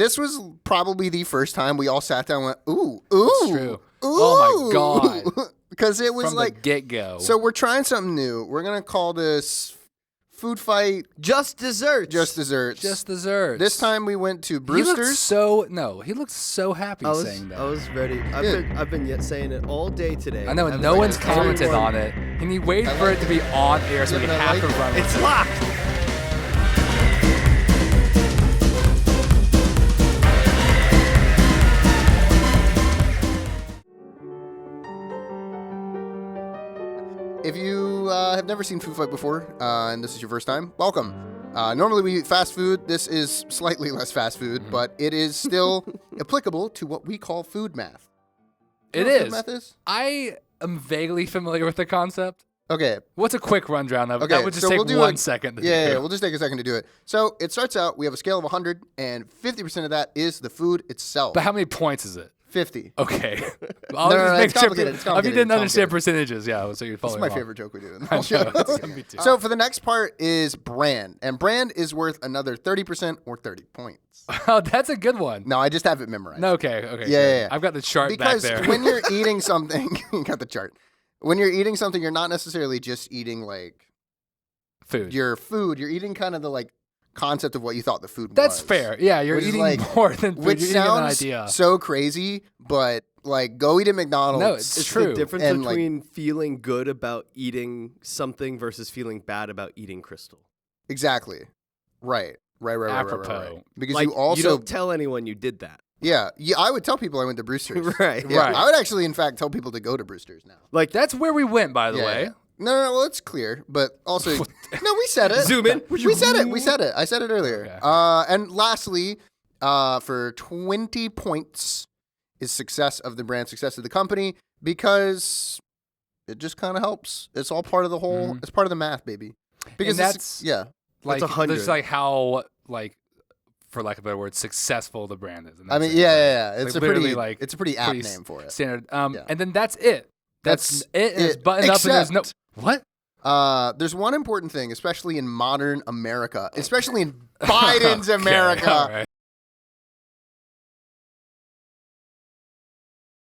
this was probably the first time we all sat down and went, ooh, It's true. ooh. Oh my God. Because it was From like the get-go. So we're trying something new. We're gonna call this Food Fight Just desserts. Just Desserts. Just desserts. This time we went to He Brewster's. looked so happy saying that. I was ready. I've been yet saying it all day today. I know, and no one's commented on it. And you wait for it to be on air, so we have to run. It's locked. If you have never seen Food Fight before, and this is your first time, welcome. Normally we eat fast food. This is slightly less fast food, but it is still applicable to what we call food math. It know what is. Food math is? I am vaguely familiar with the concept. Okay. What's a quick rundown of it? Okay, That would just so take we'll do 1 second to do. Yeah, we'll just take a second to do it. So it starts out, we have a scale of 100, and 50% of that is the food itself. But how many points is it? 50. Okay. No, it's complicated. It's If you complicated. didn't It's understand percentages, yeah, so you're This is following my along. favorite joke we do. In the I whole show. know, it's me too. So for the next part is brand, and brand is worth another 30% or 30 points. Oh, that's a good one. No, I just have it memorized. No, okay. Yeah. I've got the chart Because back there. when you're eating something, you got the chart. When you're eating something, you're not necessarily just eating like food. your food. You're eating kind of the like concept of what you thought the food was. That's fair. Yeah, you're Which is eating like- more than food. Which You're eating an sounds idea. so crazy, but like go eat at McDonald's. No, it's It's true. the difference And, like- between feeling good about eating something versus feeling bad about eating Crystal. Exactly. Right. Apropos. Because Like, you also don't tell anyone you did that. yeah, I would tell people I went to Brewster's. Right. Yeah, Right. I would actually, in fact, tell people to go to Brewster's now. Like That's where we went, by the Yeah, way. yeah. No, well, it's clear, but also, no, we said it. Zoom in. We said it. We said it. I said it earlier. Okay. And lastly, for 20 points is success of the brand, success of the company, because it just kind of helps. It's all part of the whole. It's part of the math, baby. Because And it's- that's- yeah. Like, That's 100. there's like how, like, for lack of a better word, successful the brand is. And I that's mean, it, yeah. right? It's Like, a pretty literally, like, it's a pretty apt pretty name for it. standard. Yeah. And then that's it. That's it. And it's it. buttoned up, and there's no Except- what? There's one important thing, especially in modern America, especially in Biden's Okay, America. all right.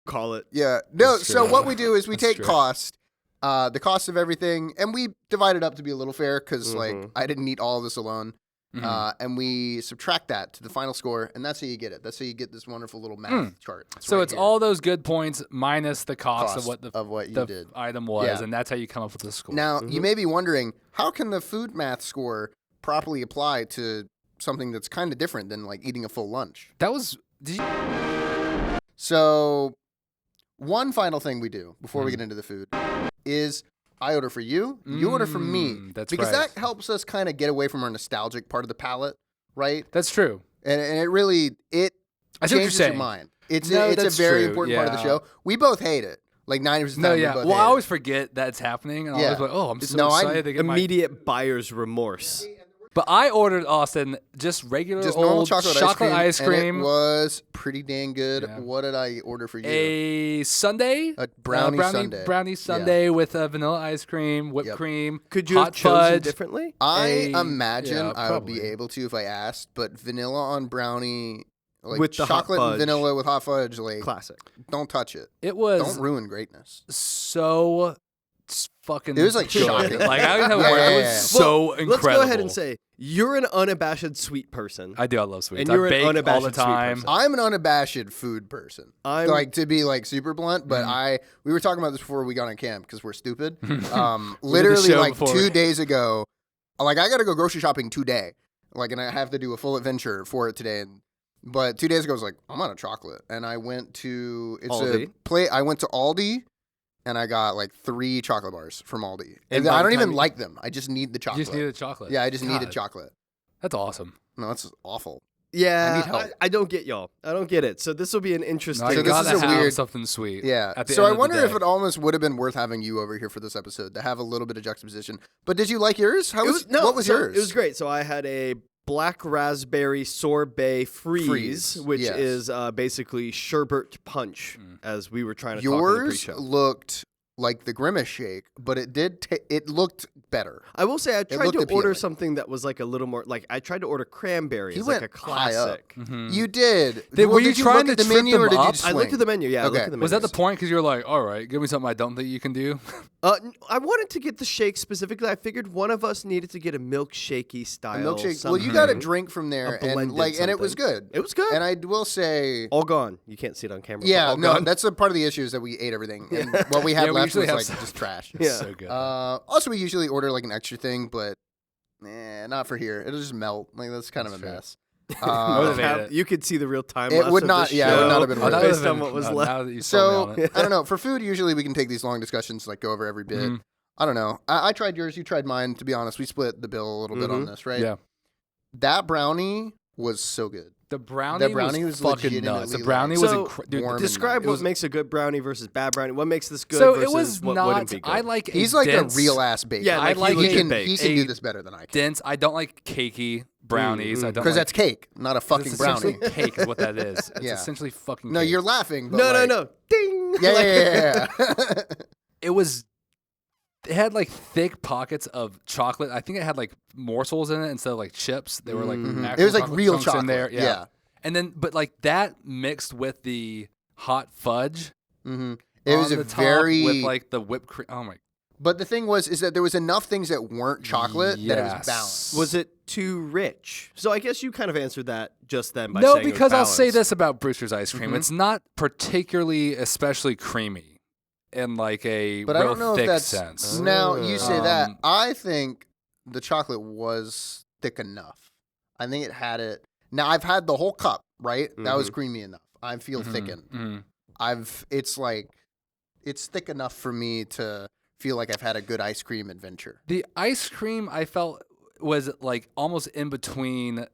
call it. Yeah. No, That's so true. what we do is we That's take true. the cost of everything, and we divide it up to be a little fair because, like, I didn't eat all of this alone. And we subtract that to the final score, and that's how you get it. That's how you get this wonderful little math chart. So right it's here. all those good points minus the cost of Cost what you the did. item was, Yeah. and that's how you come up with the score. Now, you may be wondering, how can the food math score properly apply to something that's kind of different than, like, eating a full lunch? that was. Did you? So, one final thing we do before we get into the food is I order for you, you order for me. That's because right. that helps us kind of get away from our nostalgic part of the palate, right? That's true. And it really, it I see what you're changes your saying. mind. It's No, a that's very true, important part of the yeah. show. We both hate it. Like 90% of the No, time, yeah. we both Well, hate I it. always forget that's happening, and I Yeah. was like, "Oh, I'm so No, I- excited to get my." Immediate buyer's remorse. But I ordered Austin just regular Just old normal chocolate ice cream. And it was pretty dang good. Yeah. What did I order for you? A sundae, A brownie sundae. brownie sundae with vanilla ice cream, whipped Yep. cream. Could you hot have chosen fudge. differently? I a- imagine yeah, I would be probably. able to if I asked, but vanilla on brownie, like With the hot chocolate and fudge. vanilla with hot fudge, like Classic. don't touch it. It was Don't ruin greatness. so fucking. It was, like, good. shocking. Like I don't know Yeah, word. yeah, It was yeah. so Well, incredible. Let's go ahead and say you're an unabashed sweet person. I do. I love sweets. And you're I an bake all unabashed the sweet time. person. I'm an unabashed food person. I'm Like to be like super blunt, but Mm-hmm. we were talking about this before we got on camp because we're stupid. Literally show like before. 2 days ago, like I got to go grocery shopping today, like, and I have to do a full adventure for it today. But 2 days ago, I was like, I'm out of chocolate, and I went to Aldi? I went to Aldi, and I got like 3 chocolate bars from Aldi, And and by I the don't even time- like them. I just need the You chocolate. just needed chocolate. Yeah, I just needed God, chocolate. That's awesome. No, that's awful. Yeah, I need help. I don't get y'all. I don't get it. So this will be an interesting. No, you this gotta is a have weird- something sweet. Yeah. At the So end I of the wonder if day. it almost would have been worth having you over here for this episode to have a little bit of juxtaposition. But did you like yours? What was so yours? It was great. So I had a black raspberry sorbet freeze, which yes. is basically sherbet punch, as we were trying to talk in the Yours pre-show. looked like the Grimace shake, but it did. It looked better. I will say I tried to looked order appealing. something that was like a little more like I tried to order cranberry He as went like a high up. classic. Mm-hmm. You did. Were you did trying look to at the trip menu, or them did you up? just I looked at the menu. Yeah, I looked Okay. at the menu. Was that the point? Because you were like, all right, give me something I don't think you can do. I wanted to get the shake specifically. I figured one of us needed to get a milkshakey style. A milkshake. Something. Well, you got a drink from there, A and blended and it was something. good. It was good. And I will say, all gone. You can't see it on camera. but yeah, all no, gone. that's a part of the issue is that we ate everything, and what we had Yeah, we left usually was have like just trash. Yeah. So good. Also, we usually order like an extra thing, but not for here. It'll just melt. Like that's kind of a That's true. mess. Motivated. You could see the real time. It lapse would of not- the yeah, it would show not have been worth it. based on what was left. Now that you sold me So on it. I don't know. For food, usually we can take these long discussions, like go over every bit. Mhm. I don't know. I tried yours. You tried mine. To be honest, we split the bill a little bit on this, right? Yeah. That brownie was so good. The brownie, was fucking nuts. The legitimately, brownie like, was So, incredible. warm and Describe nice. what makes a good brownie versus bad brownie. What makes this good So versus it was what not. wouldn't be good. I like. He's a like dense, a real ass baker. Yeah, I like like he he can bake. he can a do this better than I can. dense. I don't like cakey brownies. I don't Because like, that's cake, not a fucking it's brownie. essentially cake is what that is. It's Yeah. essentially fucking. No, cake. you're laughing. But No, like, no. Ding. Yeah, Like- It had like thick pockets of chocolate. I think it had like morsels in it instead of like chips. They were like It was like real chunks chocolate. in there. Yeah. And then, but like that mixed with the hot fudge. Mm-hmm. It was on a the top very. with like the whipped cream. Oh my. But the thing is that there was enough things that weren't chocolate that it was Yes. balanced. Was it too rich? So I guess you kind of answered that just then by No, saying it was because I'll say balanced. this about Brewster's ice cream: Mhm. it's not particularly, especially creamy, in like a But real I don't know thick if that's sense. now you say that. Um, I think the chocolate was thick enough. I think it had it. Now I've had the whole cup, right? That was creamy enough. I feel thickened. It's thick enough for me to feel like I've had a good ice cream adventure. The ice cream I felt was like almost in between,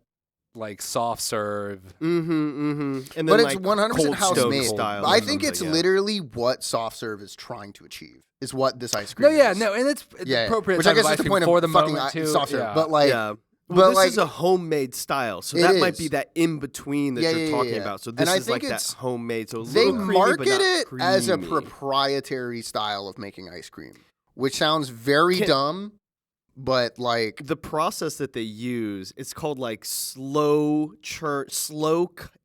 like soft serve. And then But it's like 100% Cold house Stone made. style. I or think it's something, yeah. literally what soft serve is trying to achieve. Is what this ice cream No, yeah, is. no, and it's Yeah, appropriate which I type guess of is ice the cream point for of the fucking moment too. soft serve. Yeah. But like, yeah. but Well, this like, is a homemade style, so It that might is. be that in between that Yeah, you're yeah, talking yeah. about. So And this I is like think that it's- homemade, so a they little creamy, market but not it as a creamy. proprietary style of making ice cream, which sounds very Can- dumb, but like The process that they use, it's called like slow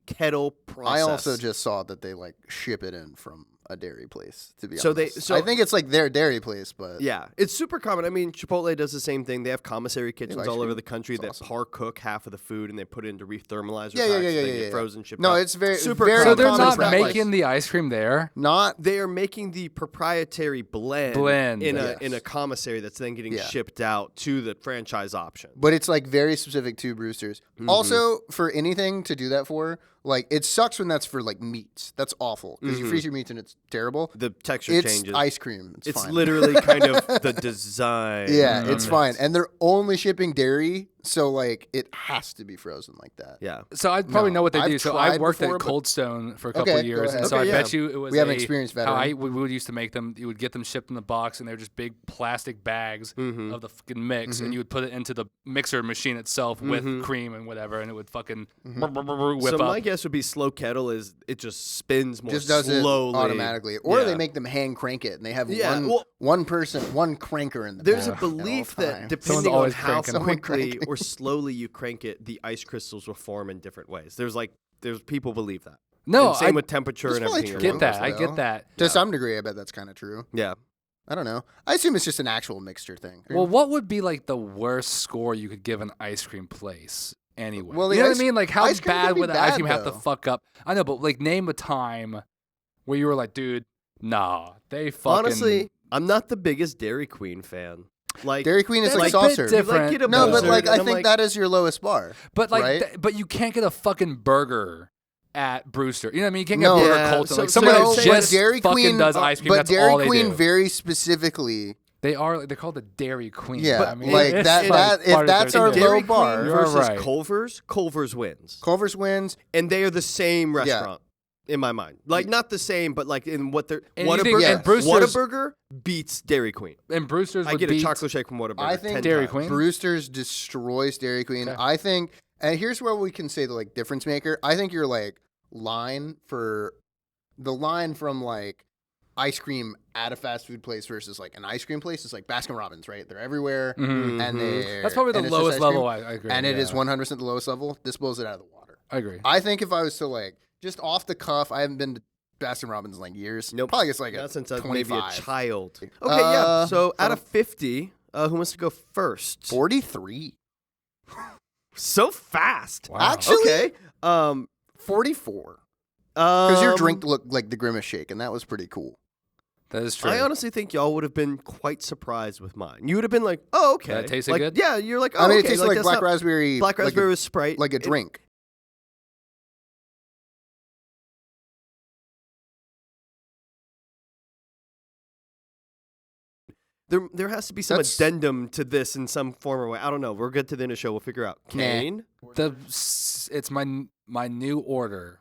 kettle process. I also just saw that they like ship it in from a dairy place. To be So honest, they- I think it's like their dairy place, but Yeah, it's super common. I mean, Chipotle does the same thing. They have commissary kitchens ice all over cream. the country It's that awesome. par cook half of the food and they put it into rethermalizer Yeah, packs. yeah, and yeah, they yeah, get yeah. frozen shipped No, out. it's very Super very So they're common. not common practice. making the ice cream there. Not They are making the proprietary blend, in a yes. in a commissary that's then getting Yeah. shipped out to the franchise option. but it's like very specific to Brewster's. Mm-hmm. Also, for anything to do that for, like it sucks when that's for like meats. That's awful because you freeze your meats and it's terrible. The texture It's changes. ice cream. It's fine. literally kind of the design. Yeah, of it's it. fine. And they're only shipping dairy, so like it has to be frozen like that. Yeah. So I probably No, know what they I've do. So tried I worked before, at but- Cold Stone for a couple Okay, of go years, ahead. and so Okay, I bet yeah. you it was We have an experienced how veteran. we would used to make them. You would get them shipped in the box, and they were just big plastic bags of the fucking mix, Mm-hmm. and you would put it into the mixer machine itself with cream and whatever, and it would fucking Mm-hmm. whip So up. my guess would be slow kettle is it just spins more Just does slowly. it automatically, or Yeah. they make them hand crank it, and they have Yeah, one well- one cranker in the There's a back at all belief that times. depending on always how cranking. Someone quickly cranking. or slowly you crank it, the ice crystals will form in different ways. There's people believe that. No, And same I with temperature That's and probably everything. true. else. get that. I though. get that. to some degree, I bet that's kind of true. Yeah. I don't know. I assume it's just an actual mixture thing. Well, what would be like the worst score you could give an ice cream place anyway? Well, you the know ice- what I mean? Like how ice cream bad can be would the ice bad, cream have to though. fuck up? I know, but like name a time where you were like, dude, nah, they fucking. Honestly, I'm not the biggest Dairy Queen fan. Like Dairy Queen is That's like a soft bit serve. different. Like, get a No, but blizzard, like and I I'm think like, that is your lowest bar. But like, right? but you can't get a fucking burger at Brewster. You know what I mean? You can't No. get a burger Yeah, Colton. so- Like someone so- that but just fucking does ice cream. But That's Dairy all they Queen do. very specifically. They're called the Dairy Queen. Yeah, I mean, like it's that- like if part of that's their our thing. low Dairy bar. Queen You're versus right. Culver's wins. Culver's wins. And they are the same restaurant in my mind. Like not the same, but like in what they're And you think- and Brewster's- Whataburger beats Dairy Queen. And Brewster's I would get beat a chocolate shake from Whataburger. I think 10 Dairy times. Queen. Brewster's destroys Dairy Queen. Okay. I think, and here's where we can say the like difference maker. I think your like line from like ice cream at a fast food place versus like an ice cream place is like Baskin Robbins, right? They're everywhere, Mm-hmm. and That's probably the and it's just lowest ice cream, level. I agree. and it is 100% the lowest level. This blows it out of the water. I agree. I think if I was to like just off the cuff, I haven't been to Baskin Robbins in like years. Nope. Probably gets like Not a since I was 25. maybe a child. Okay, yeah. So out of 50, who wants to go first? 43. So fast. Wow. Actually, Okay. 44. Because your Um, drink looked like the Grimace shake, and that was pretty cool. That is true. I honestly think y'all would have been quite surprised with mine. You would have been like, "Oh, okay." That tasted like, good? Yeah, you're like, "Oh, I mean, okay." it tastes like that's black not- raspberry. Black raspberry like with Sprite, like a drink. There has to be some That's- addendum to this in some form or way. I don't know. We'll get to the end of the show. We'll figure out. Kane? It's my new order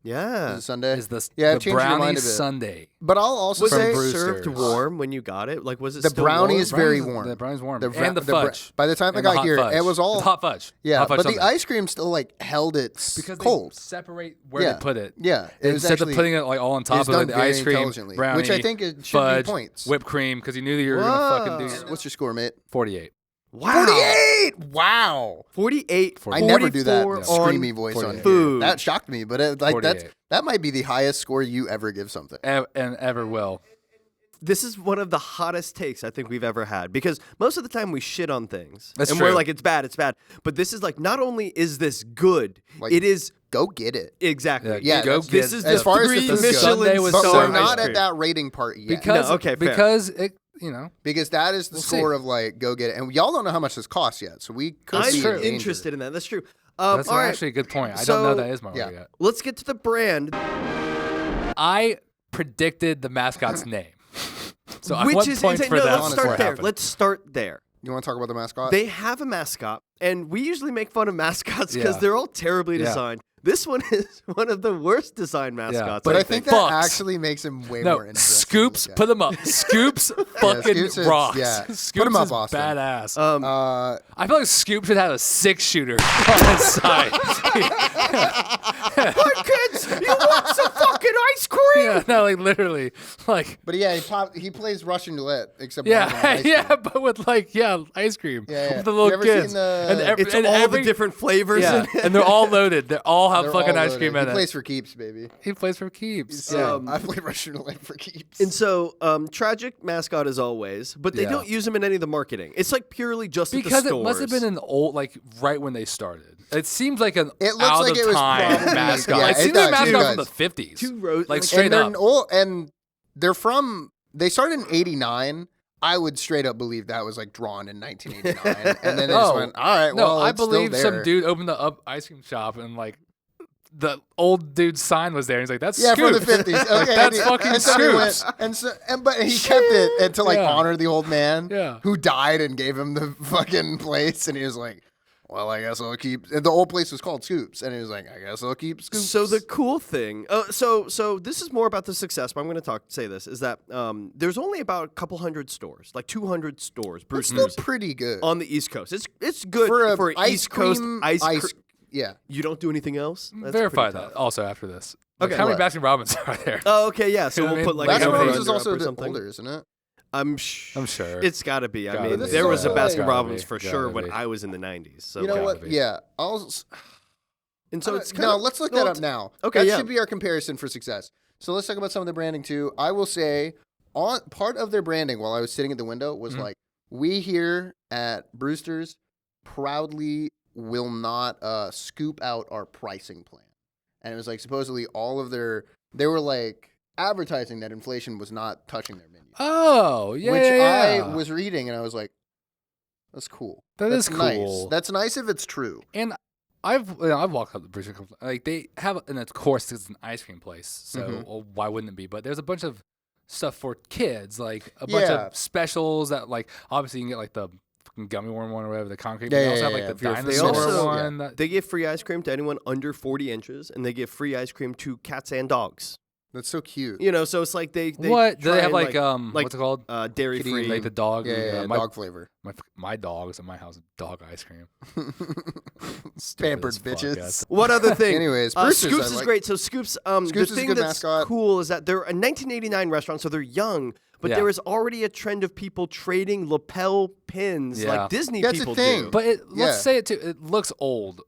Yeah. Is it Sunday? is the Yeah, the change your mind brownie a bit. sundae. But I'll also Was From say it Brewster's. served warm when you got it? Like, was it The still brownie warm? is very Brownie's- warm. The brownie's warm. the and the fudge. by the time I And the got hot here, fudge. it was all It's hot fudge. Yeah, Hot fudge but sundae. the ice cream still like held its because cold. they separate where Yeah. they put it. Yeah, it was Instead actually, of putting it like all on top it's of done it, the very ice cream, intelligently, brownie, which I think it should fudge, be points. whipped cream, because you knew that you were gonna fucking do What's your score, mate? 48. Wow. 48. Wow. 48. I never do that 44 screamy on voice on 48. here. food. That shocked me, but that's 48. that might be the highest score you ever give something. And ever will. This is one of the hottest takes I think we've ever had because most of the time we shit on things. That's and true. we're like, it's bad. But this is like, not only is this good, Like, it is Go get it. exactly. Yeah, go that's- get This is as the far as the 3 food's Michelin Sunday was But so star we're ice not cream. at that rating part yet. Because No, okay, fair. because it Because that is the We'll see. score of like go get it, and y'all don't know how much this costs yet, so we could I'm be in danger. interested in that. That's true. that's all right, actually a good point. I So- don't know that is my yeah. order yet. let's get to the brand, I predicted the mascot's name. So I which want is points insane. for No, that. let's before start it there. happened. Let's start there. You want to talk about the mascot? They have a mascot, and we usually make fun of mascots because Yeah. they're all terribly Yeah. designed. This one is one of the worst designed mascots. but I I think that Bucks. actually makes him way No, more interesting. Scoops, to look put them up. Scoops fucking Scoops is- rocks. yeah. Put Scoops 'em up, is Austin. badass. at. I feel like Scoop should have a 6-shooter on his side. Hi, kids! You want some fucking ice cream? Yeah, no, like literally, like But yeah, he plays Russian roulette, except one of them yeah, is ice yeah, cream. but with like ice cream Yeah. with the You little ever kids seen the- and It's and all every, the different flavors. yeah, in it. and they're all loaded. They all have They're fucking all ice loaded. cream He in it. plays for keeps, baby. He plays for keeps. So, I play Russian roulette for keeps. And so, tragic mascot as always, but they Yeah. don't use him in any of the marketing. It's like purely just at because the it stores. must have been an old, like right when they started. It seems like an It looks out like of it was time probably- mascot. yeah, it it seems does, like a it mascot from does. the 50s. Two rows, like straight and they're up. old, and they're from. They started in '89. I would straight up believe that was like drawn in 1989, and then they just Oh. went, "All right, No, well, I it's still believe some there." dude opened the up ice cream shop and like the old dude's sign was there. He's like, "That's Yeah, from the Scoops." 50s. Okay, That's and fucking and so he went- Scoops. but he kept it and to like Yeah. honor the old man Yeah. who died and gave him the fucking place, and he was like, "Well, I guess I'll keep." And the old place was called Scoops, and he was like, "I guess I'll keep Scoops." So the cool thing, so this is more about the success, but I'm going to say this is that there's only about a couple hundred stores, like 200 stores, That's Brewster's, still pretty good on the East Coast. It's good for for, a ice East Coast cream, ice. Yeah, You don't do anything else. That's Verify pretty that tough. also after this. Like, Okay, how many what? Baskin Robbins are there? Oh, okay, yeah. So You know we'll what I put mean? like Baskin an Robbins over is under also a up or bit something. older, isn't it? I'm sure. It's got to be. I Gotta mean, be. there was a Gotta Baskin be. Robbins for Gotta sure be. when I was in the 90s. So You know gotta what? be. Yeah, And so it's kind no. of, Let's look no, that up it's- now. Okay, that yeah. should be our comparison for success. So let's talk about some of the branding too. I will say, on part of their branding while I was sitting at the window was like, we here at Brewster's proudly will not scoop out our pricing plan. And it was like supposedly all of they were like advertising that inflation was not touching their menu. Oh, yeah, which yeah, yeah. I was reading and I was like, that's cool. That's nice. cool. That's nice if it's true. And I've walked up the Brewster Company. Like they have, and of course it's an ice cream place, so well, why wouldn't it be? But there's a bunch of stuff for kids, like a bunch Yeah. of specials that, like, obviously you can get like the fucking gummy worm one or whatever, the concrete. Yeah, but they yeah, also have yeah, like yeah. the They dinosaur also- one. That, They give free ice cream to anyone under 40 inches, and they give free ice cream to cats and dogs. That's so cute. You know, so it's like they what do try they have and, what's it called? Dairy free. Like the dog. Yeah, dog flavor. My dogs at my house dog ice cream. Pampered Stupid as fuck, bitches. yes. What other thing? Anyways, Brewster's Scoops I is like. great. So Scoops, Scoops the is a thing good that's mascot. cool is that they're a 1989 restaurant, so they're young. But Yeah. there is already a trend of people trading lapel pins Yeah. like Disney That's a people thing. do. But let's Yeah. say it too. It looks old.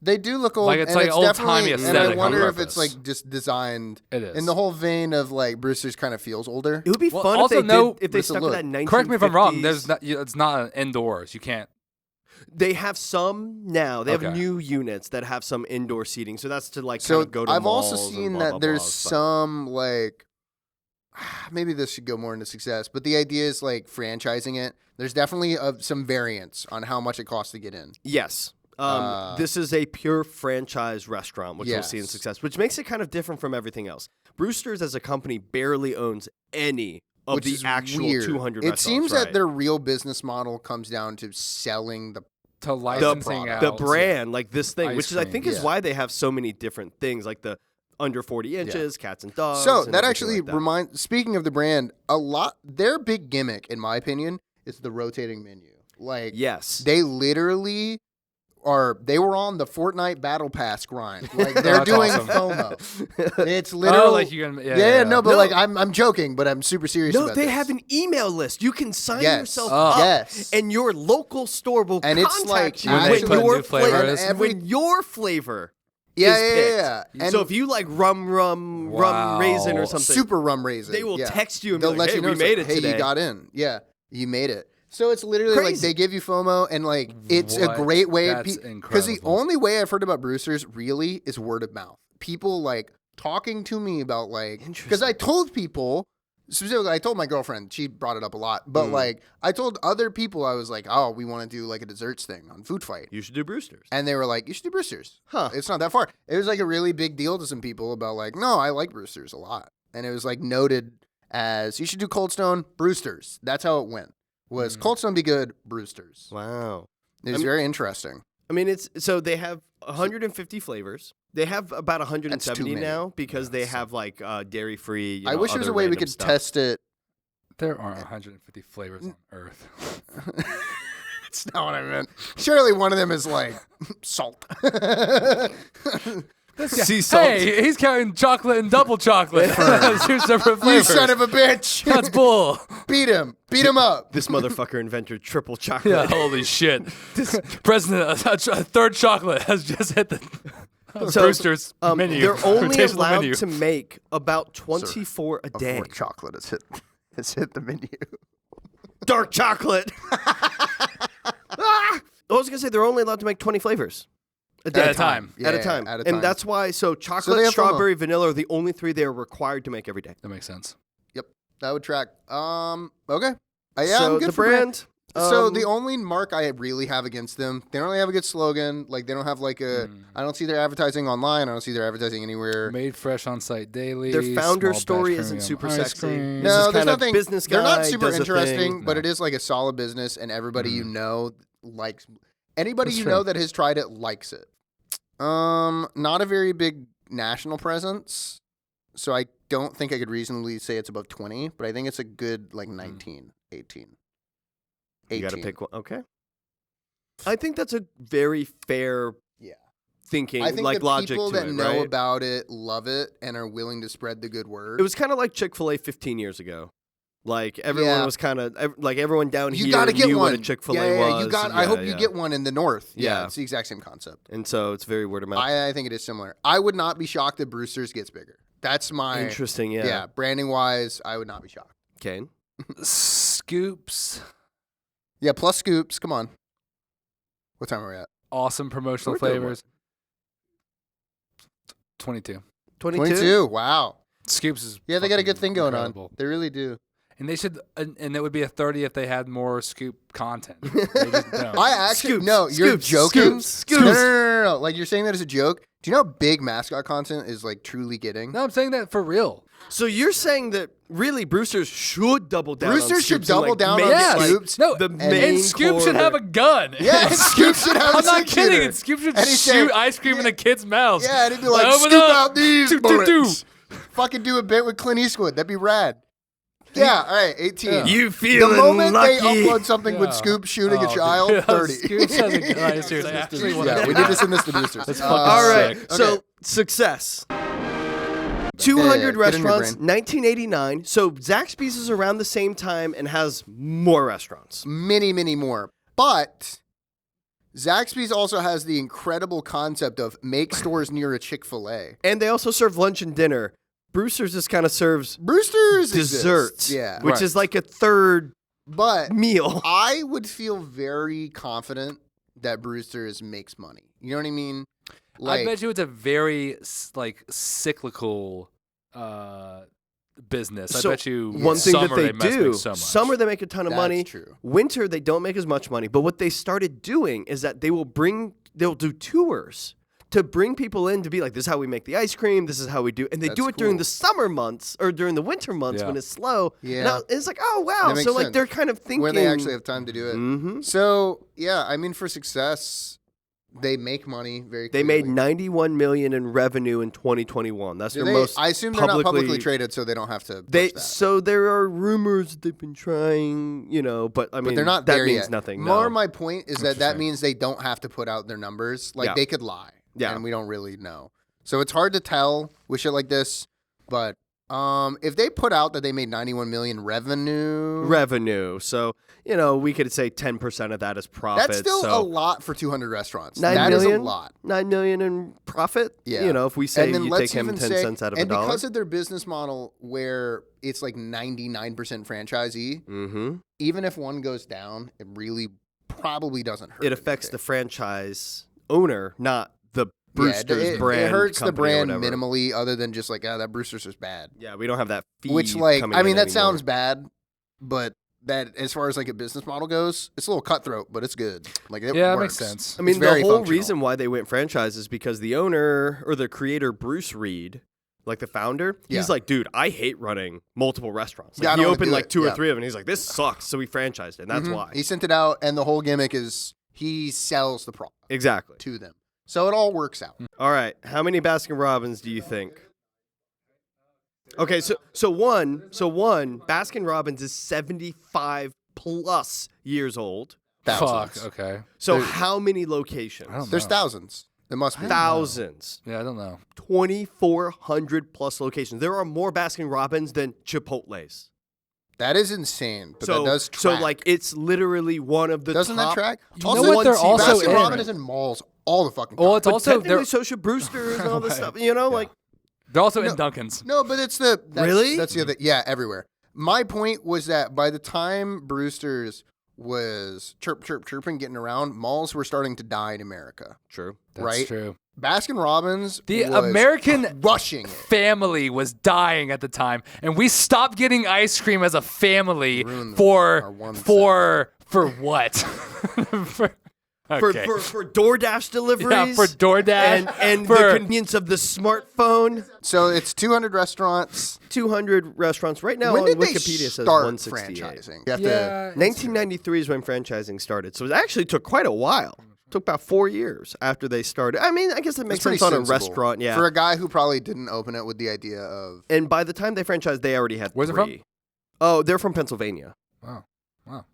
They do look old. Like, it's and like it's old-timey definitely- aesthetic And I on wonder if purpose. it's like just designed It is. in the whole vein of like Brewster's kind of feels older. It would be Well, fun if also they no- did, if they It's a stuck with look. that 1950s. Correct me if I'm wrong. It's not indoors. You can't. They have some now. They have Okay. new units that have some indoor seating. So that's to like So kind of go to I've malls also and seen blah, that blah, there's blah, but- some like maybe this should go more into success, but the idea is like franchising it. There's definitely some variance on how much it costs to get in. Yes. This is a pure franchise restaurant, which we'll see in Yes. success, which makes it kind of different from everything else. Brewster's as a company barely owns any of Which the is actual weird. 200 It restaurants. seems right? that their real business model comes down to selling the To licensing out the brand, like this thing, Ice which is I cream, think is yeah. why they have so many different things, like the under 40 inches, cats and dogs. So and that everything actually like that. reminds. Speaking of the brand, their big gimmick, in my opinion, is the rotating menu. Like, Yes. they literally they were on the Fortnite Battle Pass grind. Like they're That's doing awesome. FOMO. It's literally like you're gonna, yeah, no, but No. like I'm joking, but I'm super serious. No, about they this. have an email list. You can sign Yes. yourself Oh. up, Yes. and your local store will And it's contact like you When they when put your new flavors. And when your flavor yeah, is yeah, picked. yeah, yeah. And so if you like rum Wow. raisin or something, super rum raisin, they will yeah. text you and They'll be let like, hey, you know we it's made like, it hey, today. you got in. Yeah, you made it. So it's literally like Crazy. they give you FOMO, and like it's a What? great way. That's Because the incredible. only way I've heard about Brewster's really is word of mouth. People like talking to me about like because I told people specifically. I told my girlfriend. She brought it up a lot, but like I told other people, I was like, oh, we want to do like a desserts thing on Food Fight. You should do Brewster's. And they were like, you should do Brewster's. Huh. It's not that far. It was like a really big deal to some people about like, no, I like Brewster's a lot. And it was like noted as you should do Cold Stone, Brewster's. That's how it went. Was Cold Stone be good, Brewster's. Wow. It was very interesting. I mean, it's so they have 150 flavors. They have about 170 many. now because they have like dairy free. I wish there was a way we could test it. There aren't 150 flavors on Earth. It's not what I meant. Surely one of them is like salt. Sea salt. Hey, he's counting chocolate and double chocolate for 2 separate You flavors. son of a bitch. That's bull. Beat him. Beat him up. This motherfucker invented triple chocolate. Yeah, holy shit. President, a third chocolate has just hit the Brewster's menu. They're only rotational allowed menu. to make about 24 a day. More chocolate has hit the menu. Dark chocolate. I was gonna say they're only allowed to make 20 flavors a day At a time. Yeah, at a time, at a time. and that's why. So they chocolate, have strawberry, vanilla are the only 3 they are required to make every day. That makes sense. Yep, that would track. Okay. Yeah, so I'm good the for brand. So the only mark I really have against them, they don't really have a good slogan. Like they don't have like a. I don't see their advertising online. I don't see their advertising anywhere. Made fresh on site daily. Their founder small story batch isn't premium super ice sexy. cream. This is No, there's kind of nothing. business They're not guy, super does a interesting, thing. but No. it is like a solid business, and everybody you know likes. Anybody That's you true. know that has tried it likes it. Not a very big national presence, so I don't think I could reasonably say it's above 20, but I think it's a good like 19, 18. You got to pick one. Okay. I think that's a very fair Yeah. thinking, I think like the logic people to that it, know right? about it love it and are willing to spread the good word. It was kind of like Chick-fil-A 15 years ago. Like everyone Yeah. was kind of like everyone down you here got to get knew one. what a Chick-fil-A yeah, was. you got. and I yeah, hope you yeah. get one in the north. Yeah, Yeah. it's the exact same concept. And so it's very word of mouth. I think it is similar. I would not be shocked if Brewster's gets bigger. That's my Interesting, yeah. Yeah, branding wise, I would not be shocked. Kane? Scoops. Yeah, plus scoops. Come on. What time are we at? Awesome promotional We're doing flavors. 22. 22. Wow. Scoops is Yeah, they got a good thing going incredible. on. They really do. And they should, and it would be a 30 if they had more scoop content. They just don't. I actually Scoops, no. You're scoops, joking. scoops, No, scoops. no. Like you're saying that as a joke. Do you know how big mascot content is like truly getting? No, I'm saying that for real. So you're saying that really Brewster's should double down on Brewster's should Scoops and, double like, down make on it, Yes. like, Scoops. No, the and main Scoop should core have a of gun. Yeah, Scoop should have a I'm not kidding. six-shooter. And Scoop should And he'd say- shoot ice cream in a kid's mouth. Yeah, and he'd be like, Open scoop up. out these Do, do, do. bullets. fucking do a bit with Clint Eastwood. That'd be rad. Yeah, all right, 18. Yeah. You feeling The moment lucky? they upload something with Scoop shooting a child, 30. Scoop has a guy, seriously, I actually wanna- Yeah, we need to send this to boosters. That's fucking All right, sick. so Okay. success. Yeah, 200 get in your restaurants, brain. 1989. So Zaxby's is around the same time and has more restaurants. Many, many more. But Zaxby's also has the incredible concept of make stores near a Chick-fil-A. And they also serve lunch and dinner. Brewster's just kind of serves Brewster's desserts, exists, yeah. which Right. is like a third But meal. I would feel very confident that Brewster's makes money. You know what I mean? I bet you it's a very cyclical business. So I bet you one thing that summer they must do, make so much. summer they make a ton of That's money. true. Winter they don't make as much money. But what they started doing is that they'll do tours to bring people in to be like, this is how we make the ice cream. This is how we do. And they do That's it during cool. the summer months or during the winter months Yeah. when it's slow. Yeah. And it's like, oh, wow. That makes So like sense. they're kind of thinking. When they actually have time to do it. Mhm. So, yeah, I mean, for success, they make money very They clearly. made $91 million in revenue in 2021. That's Do their they- most I assume they're not publicly traded, so they don't have to push that. So there are rumors that they've been trying, but I mean, But they're not that there means yet. nothing. More No. my point is that Interesting. means they don't have to put out their numbers. Like, Yeah. they could lie. Yeah. And we don't really know. So it's hard to tell with shit like this. But if they put out that they made 91 million revenue, So, we could say 10% of that is profit. that's still so a lot for 200 restaurants. 9 That is million? a lot. 9 million in profit. Yeah. If we say And then you let's take him even 10 say, cents out of and a dollar. because of their business model where it's like 99% franchisee, Mm-hmm. even if one goes down, it really probably doesn't hurt. It affects the anything. franchise owner, not the Brewster's it brand. It hurts the company or brand whatever. minimally, other than just like, that Brewster's is bad. Yeah, we don't have that fee. Which, like, coming I mean, in that anymore. sounds bad, but that as far as like a business model goes, it's a little cutthroat, but it's good. Like, it Yeah, it works. makes sense. I mean, It's the very whole functional. reason why they went franchise is because the owner or the creator, Bruce Reed, like the founder, he's Yeah. like, dude, I hate running multiple restaurants. Yeah, I Like, don't he wanna opened do like it. 2 or Yeah. 3 of them, and he's like, this sucks. So we franchised it, and that's Mhm. why. He sent it out, and the whole gimmick is he sells the product Exactly. to them, so it all works out. All right, how many Baskin Robbins do you think? Okay, so one Baskin Robbins is 75 plus years old. Thousands. Fuck. Okay. So There's- how many locations? I don't There's know. thousands. There must be. Thousands. Yeah, I don't know. 2,400 plus locations. There are more Baskin Robbins than Chipotle's. That is insane, but so that does so track. like it's literally one of the Doesn't top. that track? You know what they're also Baskin in? Robbins is in malls all the fucking time. Well, it's But also technically, they're so should Brewster's and all this Right. stuff. Like they're also No. in Dunkin's. No, but it's that's, Really? That's the other. Yeah, everywhere. My point was that by the time Brewster's was chirping, getting around, malls were starting to die in America. true. That's right? true. Baskin Robbins, The was American rushing it. family was dying at the time, and we stopped getting ice cream as a family Ruined our for one what? for, okay. For DoorDash deliveries. yeah, for DoorDash and for, the convenience of the smartphone. So it's 200 restaurants. 200 restaurants right now When on did they Wikipedia says start 168. franchising? You have to- yeah, 1993 is when franchising started, so it actually took quite a while. It took about 4 years after they started. I mean, I guess that makes That's pretty sense on a sensible. restaurant, yeah. For a guy who probably didn't open it with the idea of. And by the time they franchised, they already had Where's it 3. Oh, they're from Pennsylvania. wow.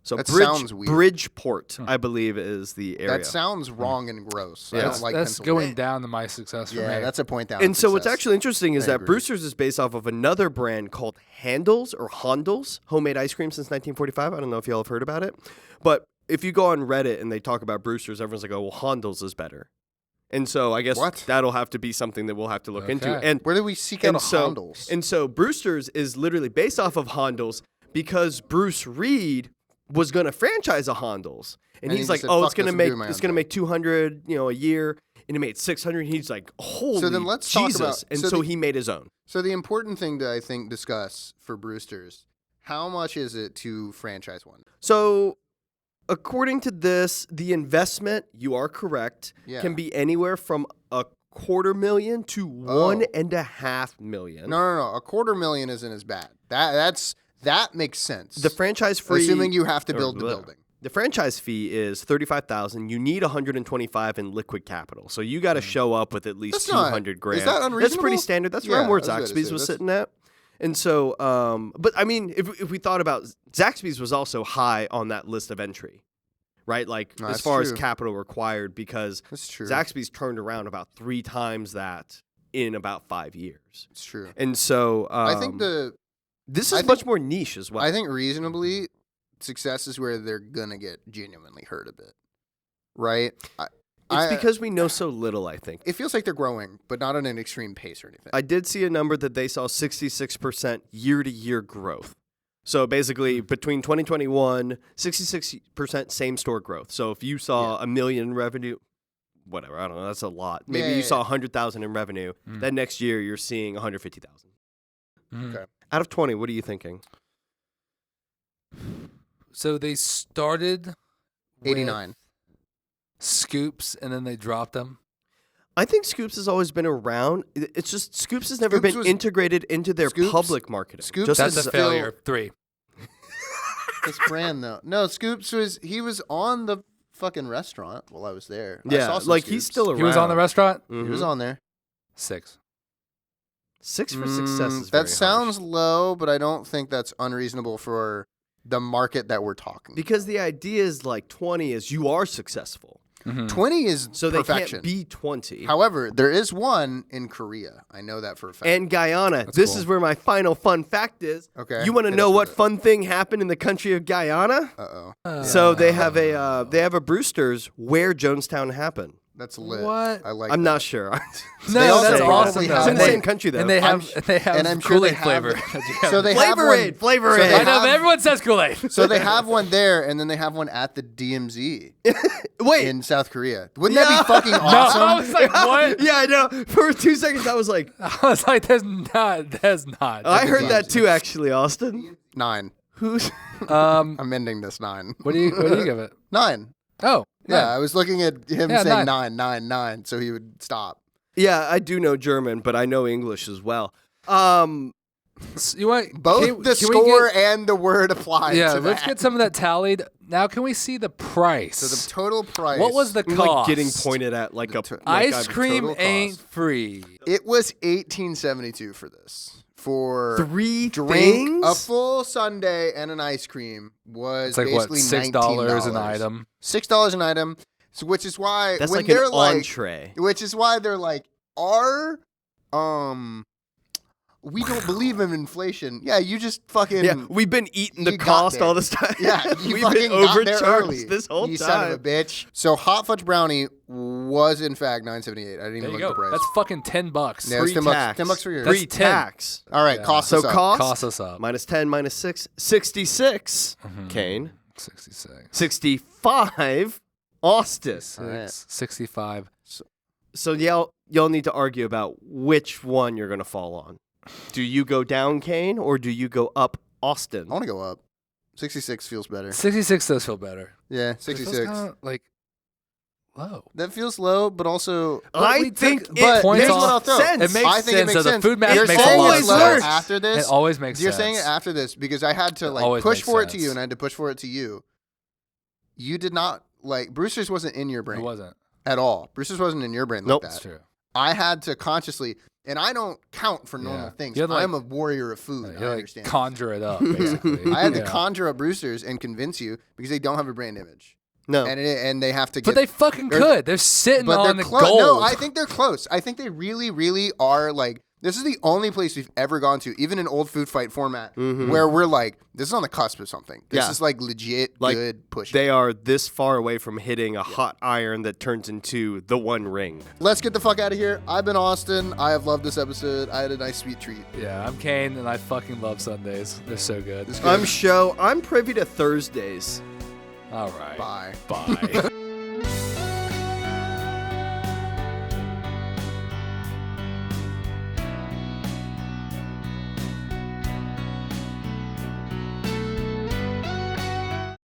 So That sounds weird. Bridgeport, I believe, is the area. That sounds wrong and gross. I Yeah. don't like That's Pennsylvania. going down to my success for Yeah, me. that's a point down. And so what's success. actually interesting is I that agree. Brewster's is based off of another brand called Handles or Hondels, homemade ice cream since 1945. I don't know if y'all have heard about it. But if you go on Reddit and they talk about Brewster's, everyone's like, oh, well, Hondels is better. And so I guess What? that'll have to be something that we'll have to look into. Okay. And Where did we seek out and a so, Hondels? and so Brewster's is literally based off of Hondels because Bruce Reed was going to franchise a Hondels. And And he's he like, said, oh, "Fuck it's going this, to I'm make doing my it's own going to thing." make 200, a year. And he made 600. He's like, holy So then let's talk Jesus. about- and so so the- he made his own. So the important thing to, I think, discuss for Brewster's, how much is it to franchise one? So, according to this, the investment, you are correct, Yeah. can be anywhere from $250,000 to $1.5 million. No. $250,000 isn't as bad. That makes sense. The franchise free. Assuming you have to or build the bleh. building. The franchise fee is $35,000. You need $125 in liquid capital, so you got to show up with at least $200,000. Is that unreasonable? That's pretty standard. That's around where I was gonna Zaxby's say, was that's- sitting at. And so, but I mean, if we thought about Zaxby's was also high on that list of entry, right? Like No, as that's far as true. capital required, because That's true. Zaxby's turned around about 3 times that in about 5 years. It's true. And so, I think this I is think- much more niche as well. I think reasonably, success is where they're gonna get genuinely hurt a bit, right? It's because we know so little, I think. it feels like they're growing, but not at an extreme pace or anything. I did see a number that they saw 66% year-to-year growth. So basically, between 2021, 66% same-store growth. So if you saw $1 million in revenue, whatever, I don't know, that's a lot. Maybe Yeah, you yeah, saw 100,000 in revenue. Then next year, you're seeing 150,000. Okay. Out of 20, what are you thinking? So they started with 89. Scoops, and then they dropped them. I think Scoops has always been around. It's just Scoops has never Scoops been was- integrated into their Scoops- public marketing. Scoops Just That's is a as- still- failure. 3. This brand though. No, Scoops was on the fucking restaurant while I was there. I yeah, saw some like he's Scoops. still around. He was on the restaurant. He was on there. 6. 6 for success is That very sounds harsh. low, but I don't think that's unreasonable for the market that we're talking. Because the idea is like 20 is you are successful. 20 is So they perfection. can't be 20. However, there is one in Korea. I know that for a fact. And Guyana. That's This cool. is where my final fun fact is. Okay, You want to hit know us what with it. fun thing happened in the country of Guyana? Uh-oh. So they have a Brewster's where Jonestown happened. That's lit. What? I like I'm that. not sure. No, They also that's probably awesome. have It's in the one- same country though. And they I'm have and I'm sure they Kool-Aid have- flavor. So they have Flavor one. Aid, Flavor so Aid. they I know, have- everyone says Kool-Aid. So they have one there, and then they have one at the DMZ Wait. in South Korea. Wouldn't that be fucking No, awesome? I was like, what? Yeah, I know. For 2 seconds, I was like, I was like, there's not. I heard that too, actually, Austin. 9. Who's? I'm ending this 9. What do you give it? 9. Oh, Yeah, I was looking at him Yeah, saying 9. 9, so he would stop. Yeah, I do know German, but I know English as well. You want Both can the we score get- and the word apply Yeah, to let's that. get some of that tallied. Now, can we see the price? So the total price. What was the I'm cost? like getting pointed at like a Ice like I'm cream total ain't cost. free. It was $18.72 for this. For 3 drink, things. a full sundae and an ice cream was It's like what, basically $6 an $19. item. $6 an item, so which is why That's when like an they're like, entree. which is why they're like, we don't believe in inflation. Yeah, you just fucking Yeah, we've been eating the you got cost there. all this time. Yeah, you we've fucking been got there early. overcharged this whole you time. son of a bitch. So hot fudge brownie was in fact $9.78. I didn't even There you look go. at the price. That's fucking $10. Yeah, it's Free $10 tax. $10 for yours. That's Free 10. tax. All right, Yeah. cost So us up. cost Cost us up. minus 10 minus 6, 66. Kane. 66. 65. Austin. All right. 65. So y'all need to argue about which one you're gonna fall on. Do you go down, Kane, or do you go up, Austin? I want to go up. 66 feels better. 66 does feel better. Yeah, It feels 66. kinda, like low. That feels low, but also I we think took it points makes off. what I'll throw. sense. It makes I think sense. it makes So the sense. food math You're makes saying a lot it's of low sense. after It this. always makes You're sense. saying it after this because I had to like always push makes for it to you, sense. and I had to push for it to you. You did not like Brewster's wasn't in your It brain wasn't. at all. Brewster's wasn't in your brain Nope. like That's that. true. I had to consciously, and I don't count for normal Yeah. things. You had to, like- I'm a warrior of food. You I like understand. conjure it up, basically. I had to Yeah. conjure up Brewster's and convince you because they don't have a brand image, No. and they have to. But get, they fucking they're- could. They're sitting but on they're the close. gold. No, I think they're close. I think they really, really are like. This is the only place we've ever gone to, even in old food fight format, where we're like, this is on the cusp of something. This Yeah. is like legit Like, good push. They are this far away from hitting a hot iron that turns into the One Ring. Let's get the fuck out of here. I've been Austin. I have loved this episode. I had a nice sweet treat. Yeah, I'm Kane, and I fucking love Sundays. They're so good. I'm Show. I'm privy to Thursdays. All right. Bye. Bye.